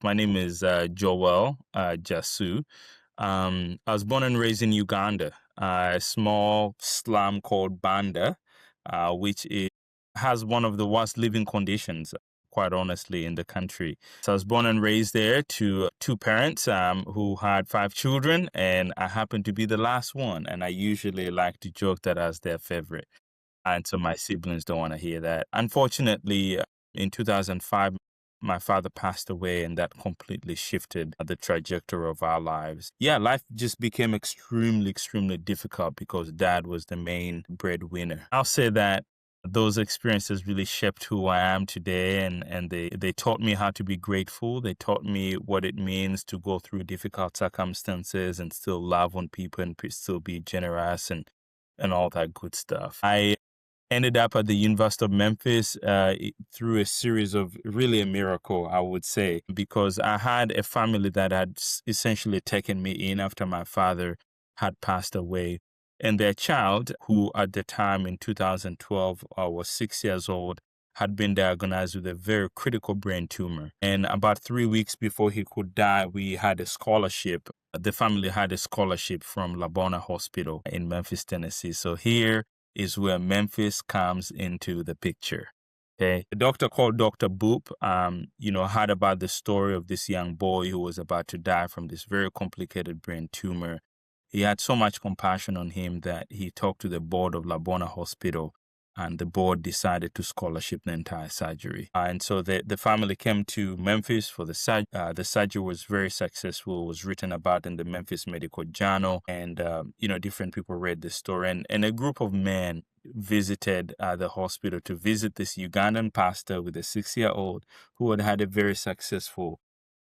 My name is Joel Jassu. I was born and raised in Uganda, a small slum called Banda, which has one of the worst living conditions, quite honestly, in the country. So I was born and raised there to two parents who had five children, and I happened to be the last one. And I usually like to joke that I was their favorite. And so my siblings don't want to hear that. Unfortunately, in 2005, my father passed away, and that completely shifted the trajectory of our lives. Yeah, life just became extremely, extremely difficult because dad was the main breadwinner. I'll say that those experiences really shaped who I am today, and they taught me how to be grateful. They taught me what it means to go through difficult circumstances and still love on people and still be generous and all that good stuff. I ended up at the University of Memphis through a series of really a miracle, I would say, because I had a family that had essentially taken me in after my father had passed away. And their child, who at the time in 2012 was 6 years old, had been diagnosed with a very critical brain tumor. And about 3 weeks before he could die, we had a scholarship. The family had a scholarship from Labona Hospital in Memphis, Tennessee. So here is where Memphis comes into the picture. Okay. The doctor called Dr. Boop, heard about the story of this young boy who was about to die from this very complicated brain tumor. He had so much compassion on him that he talked to the board of Labona Hospital, and the board decided to scholarship the entire surgery. And so the family came to Memphis for the surgery. The surgery was very successful. It was written about in the Memphis Medical Journal, and different people read the story. And a group of men visited the hospital to visit this Ugandan pastor with a 6-year-old who had had a very successful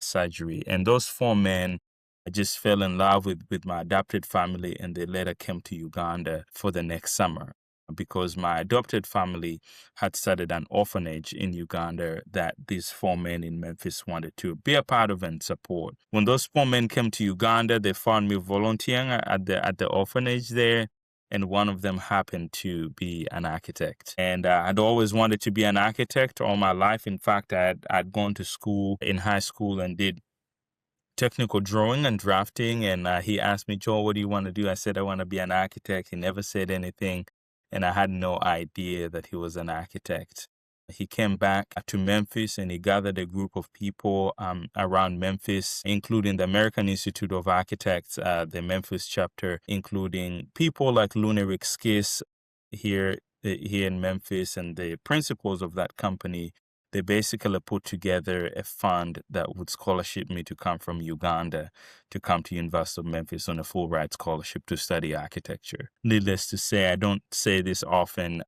surgery. And those four men, I just fell in love with my adopted family, and they later came to Uganda for the next summer because my adopted family had started an orphanage in Uganda that these four men in Memphis wanted to be a part of and support. When those four men came to Uganda, they found me volunteering at the orphanage there, and one of them happened to be an architect. And I'd always wanted to be an architect all my life. In fact, I'd gone to school in high school and did technical drawing and drafting, and he asked me, Joel, what do you want to do? I said, I want to be an architect. He never said anything, and I had no idea that he was an architect. He came back to Memphis, and he gathered a group of people around Memphis, including the American Institute of Architects, the Memphis chapter, including people like Lunaric Skis here in Memphis, and the principals of that company. They basically put together a fund that would scholarship me to come from Uganda to come to University of Memphis on a full ride scholarship to study architecture. Needless to say, I don't say this often,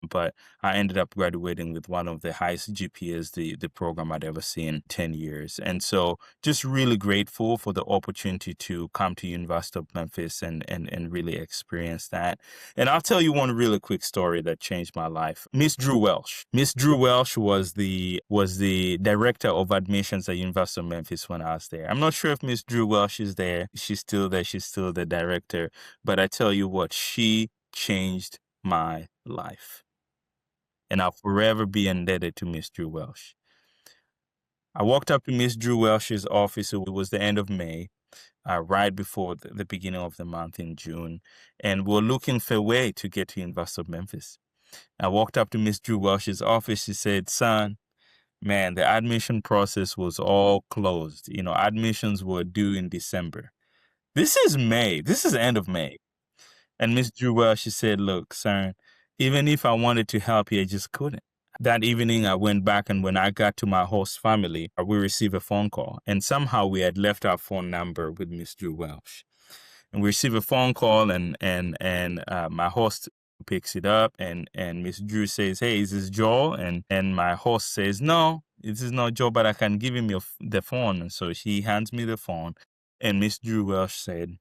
but I ended up graduating with one of the highest GPAs the program I'd ever seen in 10 years. And so just really grateful for the opportunity to come to University of Memphis and really experience that. And I'll tell you one really quick story that changed my life. Miss Drew Welsh. Miss Drew Welsh was the director of admissions at University of Memphis when I was there. I'm not sure if Miss Drew Welsh is there. She's still there. She's still the director. But I tell you what, she changed my life. And I'll forever be indebted to Miss Drew Welsh. I walked up to Miss Drew Welsh's office. It was the end of May, right before the beginning of the month in June, and we're looking for a way to get to University of Memphis. I walked up to Miss Drew Welsh's office. She said, son, man, the admission process was all closed. Admissions were due in December. This is May. This is the end of May. And Miss Drew Welsh, she said, look, son, even if I wanted to help you, I just couldn't. That evening, I went back, and when I got to my host family, we received a phone call. And somehow we had left our phone number with Miss Drew Welsh. And we receive a phone call, and my host picks it up, and Miss Drew says, hey, is this Joel? And my host says, no, this is not Joel, but I can give him the phone. And so she hands me the phone, and Miss Drew Welsh said,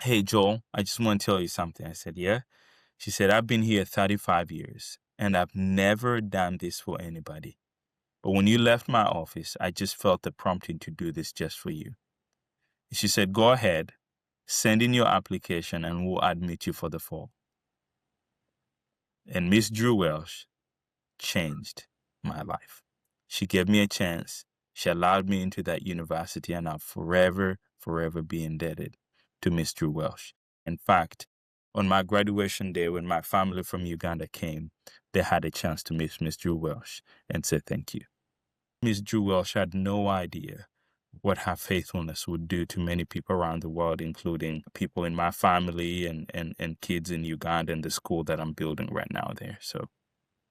hey, Joel, I just want to tell you something. I said, yeah. She said, I've been here 35 years, and I've never done this for anybody. But when you left my office, I just felt the prompting to do this just for you. She said, go ahead, send in your application, and we'll admit you for the fall. And Miss Drew Welsh changed my life. She gave me a chance. She allowed me into that university, and I'll forever, forever be indebted to Miss Drew Welsh. In fact, on my graduation day, when my family from Uganda came, they had a chance to meet Miss Drew Welsh and say thank you. Miss Drew Welsh had no idea what her faithfulness would do to many people around the world, including people in my family and kids in Uganda and the school that I'm building right now there. So